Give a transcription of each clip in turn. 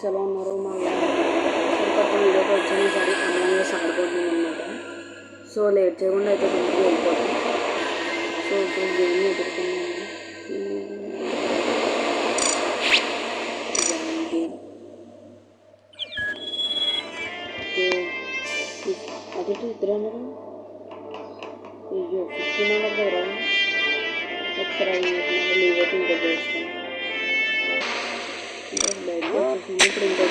ఎలా ఉన్నారు మా సరికొత్త వీడియోకి వచ్చాను. ఈసారి ఆన్లైన్లో సాగిపోతున్నాం అనమాట. సో లేట్ చేయకుండా అయితే ఇంటికి వెళ్ళిపోతాం. సో ఇప్పుడు గేమ్ని ఎదుర్కొన్నాను. అదే ఇద్దరు అన్నారు. అయ్యో 15 అన్నారు కదా. ఒకసారి లీవ్ అయితే ఇంకా చేస్తాను. బయటకు వచ్చేసింది. ఇప్పుడు ఇంకా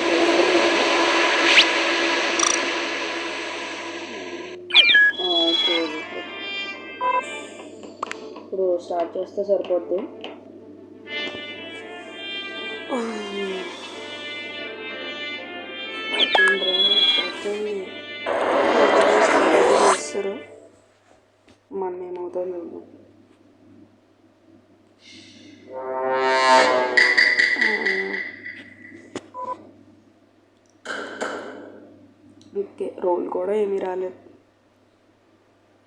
ఇప్పుడు స్టార్ట్ చేస్తే సరిపోద్ది. చేస్తారు మన ఏమవుతుంది చూద్దాం. ఓకే, రోల్ కూడా ఏమీ రాలేదు.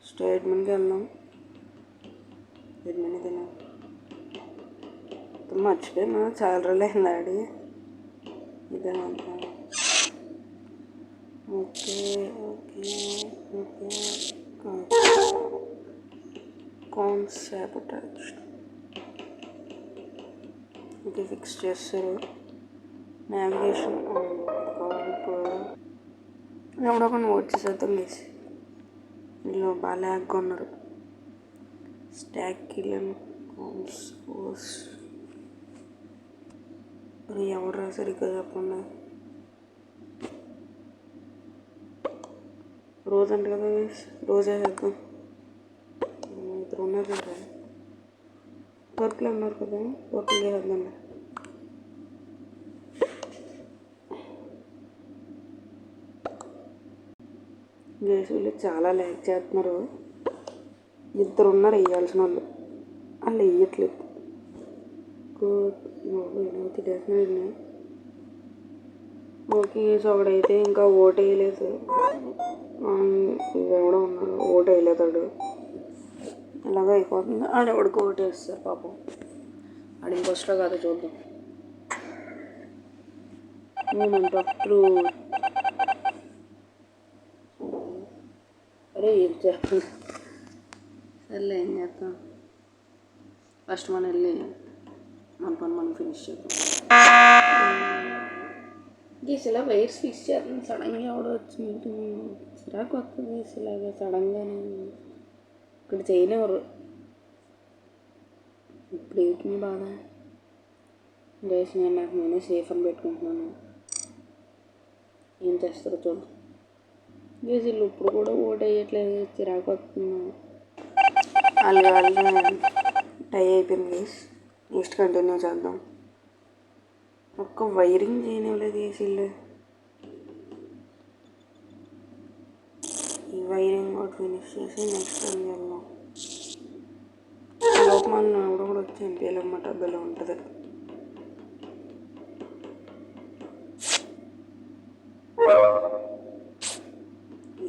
స్టేట్మెంట్కి వెళ్దాం. స్టేట్మెంట్ తిన్నా మర్చిపోయినా, చాలా రోజులు అయింది ఆడి. ఇదేనంతా okay okay okay concept okay fix చేస్తారు. నావిగేషన్ ఎవడొక నోట్ చేసేద్దాం లేసి. వీళ్ళు బాగా ల్యాగ్గా ఉన్నారు. స్టాక్ కిలన్ కాన్స్పోస్ ఎవడరా సరిగ్గా చెప్పండి. రోజు అంటే కదా, రోజే చేద్దాం. ఇద్దరు ఉన్నారు కదా, వర్క్లు ఉన్నారు కదా, వర్క్లు చేద్దాం. వీళ్ళు చాలా ల్యాక్ చేస్తున్నారు. ఇద్దరు ఉన్నారు వేయాల్సిన వాళ్ళు, వాళ్ళు వేయట్లేదు. ఓకే ఒకడైతే ఇంకా ఓటు వేయలేదు. ఎవడో ఉన్నాడు ఓటు వేయలేదాడు. ఇలాగ అయిపోతుంది. ఆడెవడికి ఓటు వేస్తారు పాపం. ఆడి ఇంకొస్టో కాదు చూద్దాం. Moment of truth. అరే ఏం చెప్పండి. సర్లే ఏం చేస్తాం. ఫస్ట్ మనం వెళ్ళి మన పని మనం ఫినిష్ చేద్దాం. గీస్ ఇలా వైర్స్ ఫిక్స్ చేద్దాం. సడన్గా ఎవడో వచ్చి చిరాకు వస్తుంది. ఇలాగ సడన్గానే ఇక్కడ చేయనివ్వరు. ఇప్పుడు ఏంటి బాధ లేచి నేను నాకు నేనే సేఫ్ అని పెట్టుకుంటున్నాను. ఏం చేస్తారో చూద్దాం. గీస్ వీళ్ళు ఇప్పుడు కూడా ఓటు వేయట్లేదు. చిరాకు వస్తుంది. వాళ్ళు టై అయిపోయింది గీస్. నెక్స్ట్ కంటిన్యూ చేద్దాం. ఒక్క వైరింగ్ చేయనివ్వలేదు ఏసీలు. ఈ వైరింగ్ కూడా ఫినిష్ చేసి నెక్స్ట్ టైం వెళ్దాం. లోపల మన ఎవడో కూడా వచ్చి ఎంపీలన్నమాట. అబ్బలో ఉంటుంది.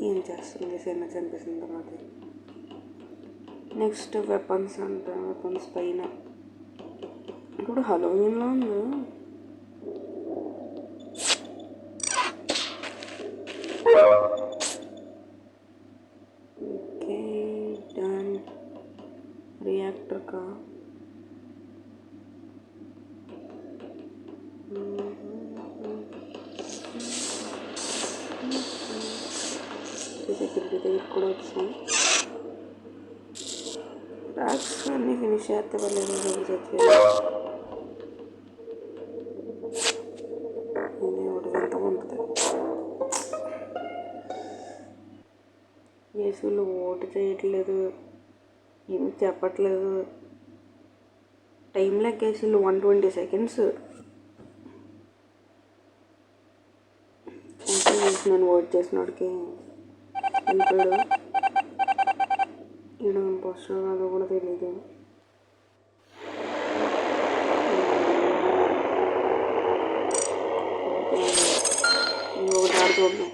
ఏం చేస్తుంది చిన్న చనిపిస్తుంది తర్వాత. నెక్స్ట్ వెపన్స్ అంట. వెపన్స్ పైన ఇప్పుడు హలోవీన్లో ఉంది. Okay done. రియాక్టర్ కా సెక్యూరిటీ దగ్గర కూడా వచ్చాం. ట్రాక్స్ అన్నీ ఫినిష్ చేస్తే వాళ్ళు చచ్చిపోయారు. ఎంత ఉంటుంది. ఏసీలు ఓటు చేయట్లేదు, ఏమి చెప్పట్లేదు. టైం లెక్కేసీలు 120 seconds. నేను ఓట్ చేసిన వాడికి వెళ్ళిపోయాడు. ఈడ ఇంపోస్టర్ కాదో కూడా తెలీదు. ఇంకొకటి ఆడు చూద్దాం.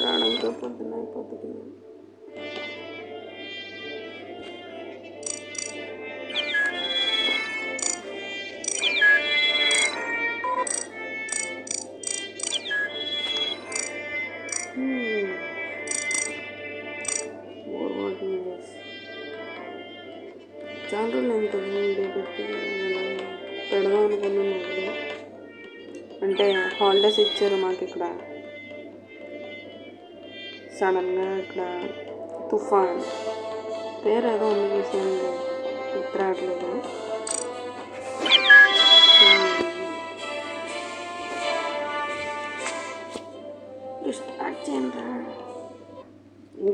రావడానికి పొద్దున్న అయిపోతుంది. పెడదాం అనుకున్నాను అంటే హాలిడేస్ ఇచ్చారు మాకు ఇక్కడ సడన్గా ఇక్కడ తుఫాన్ పేరు ఏదో ఉంది విషయం గుర్తురావట్లేదు. స్టార్ట్ చేయండి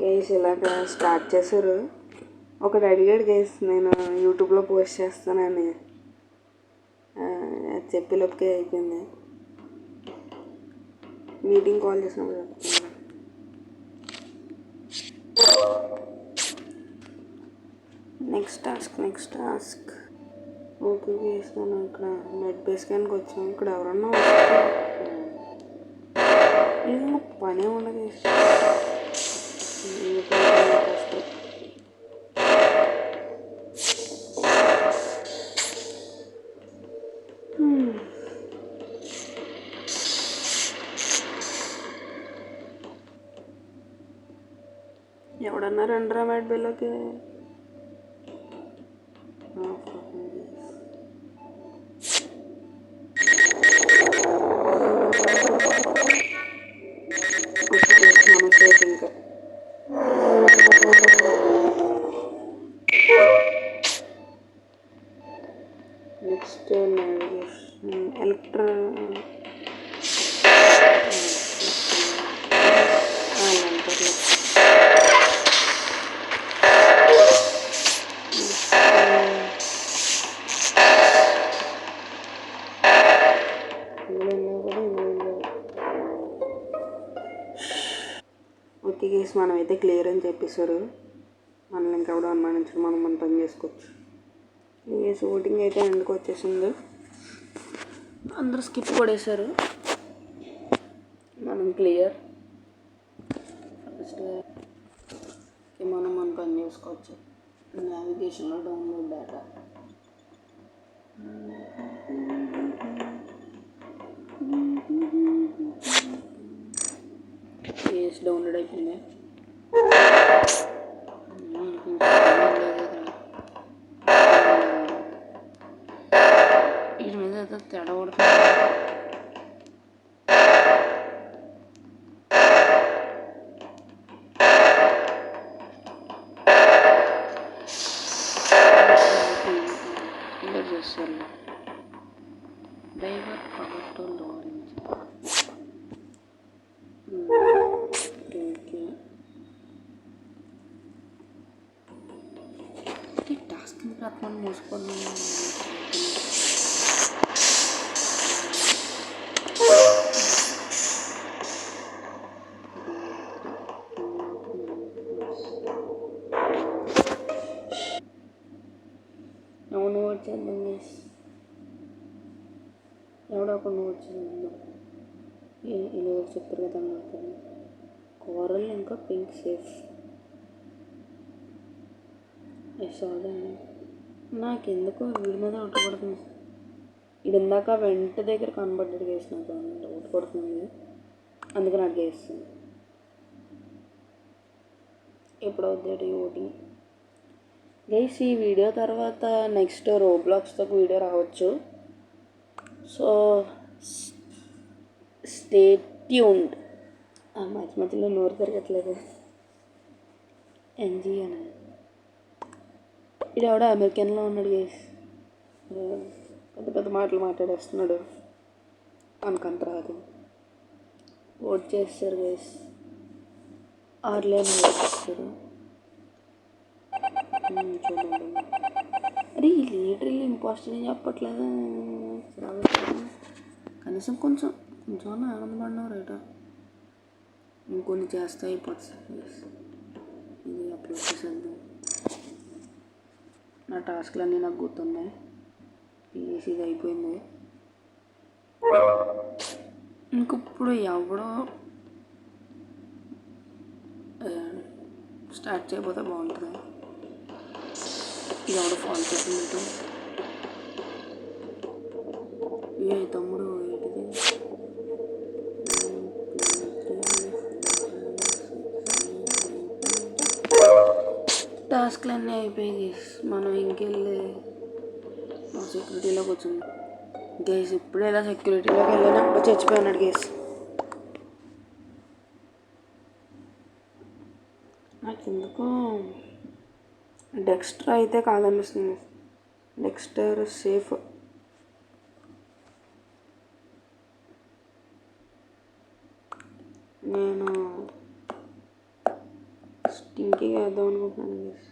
గైస్. ఇలాగ స్టార్ట్ చేశారు. ఒకటి అడిగాడు గైస్ నేను యూట్యూబ్లో పోస్ట్ చేస్తానని, చెప్పేలోపుకే అయిపోయింది. మీటింగ్ కాల్ చేసినప్పుడు చెప్తాను. నెక్స్ట్ టాస్క్ ఓకే చేస్తాను. ఇక్కడ నెట్ బేస్కానికి వచ్చాము. ఇక్కడ ఎవరన్నా వస్తే ఏదో పనే ఉండదు. కష్టం. ఎవడన్నా రండ్రా మ్యాట్ బిల్లోకి. ఇంకా నెక్స్ట్ ఓకే గైస్, మనమైతే క్లియర్ అని చెప్పేశారు. మనల్ని ఇంకెవడో అనుమానించడం, మనం పని చేసుకోవచ్చు. గైస్ ఓటింగ్ అయితే ఎండ్కి వచ్చేసింది. అందరూ స్కిప్ కొడేశారు. మనం క్లియర్. ఫస్ట్ మనం మన పని చేసుకోవచ్చు. నావిగేషన్లో డౌన్లోడ్ డేటా డౌన్లోడ్ అయిపోయింది. వీటి మీద అయితే తేడా పడుతుంది. చేస్తాను డ్రైవర్ పవర్తో లోరించి టాస్క్ ఆత్మను మోసుకున్నాను. అవును వచ్చేద్దాం గైస్. ఎవడో ఒక నోట్ చేద్దాం. ఇలా చెప్తారు కదా నాకు కోరల్ ఇంకా పింక్ సేఫ్ అదే నాకెందుకో వీడి మీద ఒకటి పడుతుంది. ఇది ఇందాక వెంట దగ్గర కనబడ్డాడు గైస్. నాకు ఒకటి పడుతుంది, అందుకని అడిగి వేస్తాను. ఎప్పుడు అవుతుంది ఓటింగ్ గైస్? ఈ వీడియో తర్వాత నెక్స్ట్ రోబ్లాక్స్తో వీడియో రావచ్చు. So stay tuned. మధ్య మధ్యలో నోరు తిరగట్లేదు. ఎన్జీ అని ఇది ఎవడో అమెరికన్లో ఉన్నాడు గైస్. పెద్ద పెద్ద మాటలు మాట్లాడేస్తున్నాడు. మనకంత రాదు. ఓట్ చేస్తారు గైస్. ఆర్లైన్ ఓట్ చేస్తారు. చూడండి, అరే ఈ లీడర్ ఇంపాస్టర్ ఏం చెప్పట్లేదు. కనీసం కొంచెం ఆనందపడినావు రేట. ఇంకొన్ని చేస్తే అయిపోతుంది. ఇది అప్లోడ్ చేసేద్దాం. నా టాస్క్లు అన్నీ నాకు గుర్తున్నాయి. ఇది అయిపోయింది. ఇంకప్పుడు ఎవడో స్టార్ట్ చేయకపోతే బాగుంటుంది. ఇది ఎవడో ఫాల్ చేసింది. ఏ తమ్ముడు ఏంటిది? టాస్క్లు అన్నీ అయిపోయాయి. మనం ఇంకెళ్ళి మా సెక్యూరిటీలోకి వచ్చింది. గేస్ ఇప్పుడు ఇలా సెక్యూరిటీలోకి వెళ్ళాను అప్పుడు చచ్చిపోయాడు గేస్. నాకు ఎందుకు డెక్స్టర్ అయితే కాదనిపిస్తుంది. Dexter safe. నేను స్టింకీగా వేద్దాం అనుకుంటున్నాను గేస్.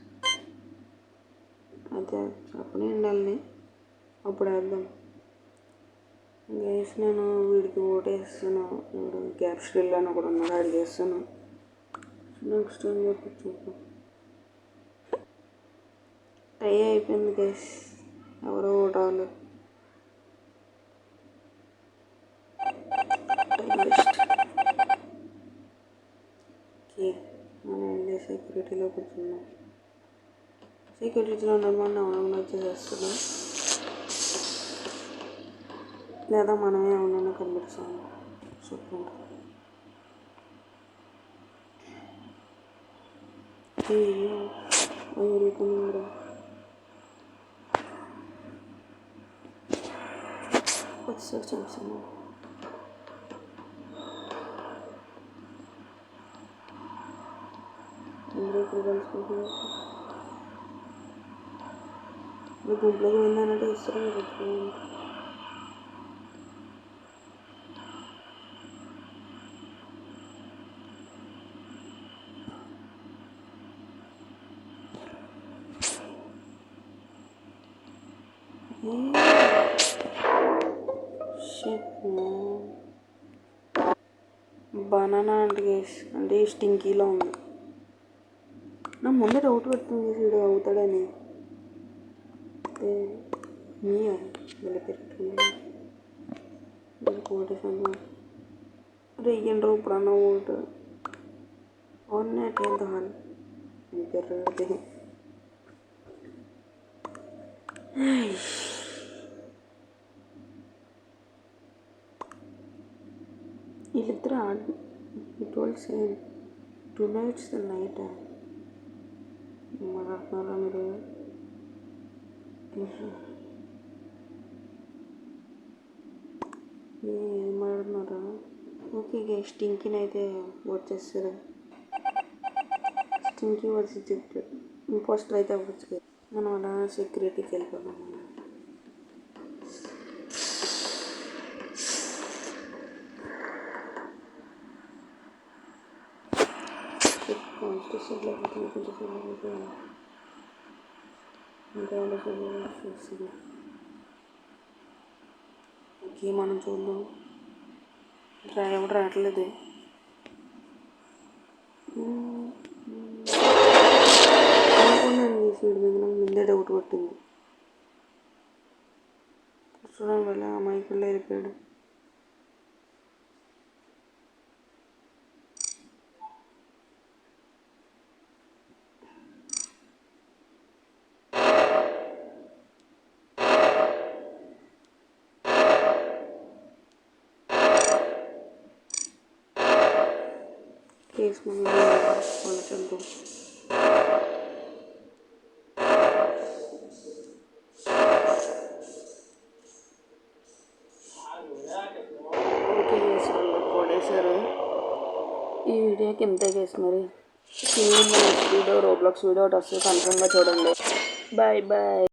అదే చెప్పనే ఉండాలని అప్పుడు వేద్దాం గేస్. నేను వీడికి ఓటేస్తాను. వీడు గ్యాప్ స్టిల్ అని ఒకడు ఉన్నాడు, ఆడికి వేస్తాను. నెక్స్ట్ ఏం చెప్పచ్చు, టై అయిపోయింది గేస్. ఎవరో ఓట్ అవ్వలేదు. ఓకే మనం వెళ్ళి సెక్యూరిటీలో కూర్చున్నాం. సెక్యూరిటీలో ఉండమని అవునవును వచ్చేసేస్తున్నాం, లేదా మనమే అవునన్నా కనిపిస్తాము. సూపర్. వచ్చేసారు చూసాను. అందరూ ఇప్పుడు కలుసుకుంటున్నారు. మీరు గుంపులోకి వెళ్ళానంటే ఇస్తారు మీరు. బనానా అంటే గేస్ అంటే స్టింకీలో ఉంది. నా ముందే డౌట్ పెడుతుంది వీడు అవుతాడని. మీ వెళ్ళిపెట్టుంది ఓటేసాను. రెయ్యండ్రు ఇప్పుడన్నా ఓటు అవునట్టు ఎంత హాల్ ఇంకర్రది. వీళ్ళిద్దరు ఇట్ వాల్ సేమ్ టునైట్స్ ద నైట్ మాట్లాడుతున్నారా మీరు? ఏం మాట్లాడుతున్నారా? ఓకే గైస్, స్టింకీని అయితే ఓట్ చేస్తారు. స్టింకీ వచ్చి చెప్తారు. ఇంపోస్టర్ అయితే అవ్వచ్చు. మనం అలా సెక్యూరిటీకి వెళ్ళిపోతాం. ఓకే మనం చూద్దాం. ఎవడు రావట్లేదు. అనుకున్నాను ఈ సీడ్ మీద నాకు ముందే డౌట్ పట్టింది. చూడండి వల్ల అమాయకుల్లో వెళ్ళిపోయాడు. కేసు మనం వాళ్ళ చూద్దాం. ఓకే కేసు వాళ్ళు కొడేశారు. ఈ వీడియోకి ఇంతే కేసు. మరి నెక్స్ట్ వీడియో రోబ్లాక్స్ వీడియో ఒకటి వస్తుంది, కన్ఫర్మ్గా చూడండి. Bye bye.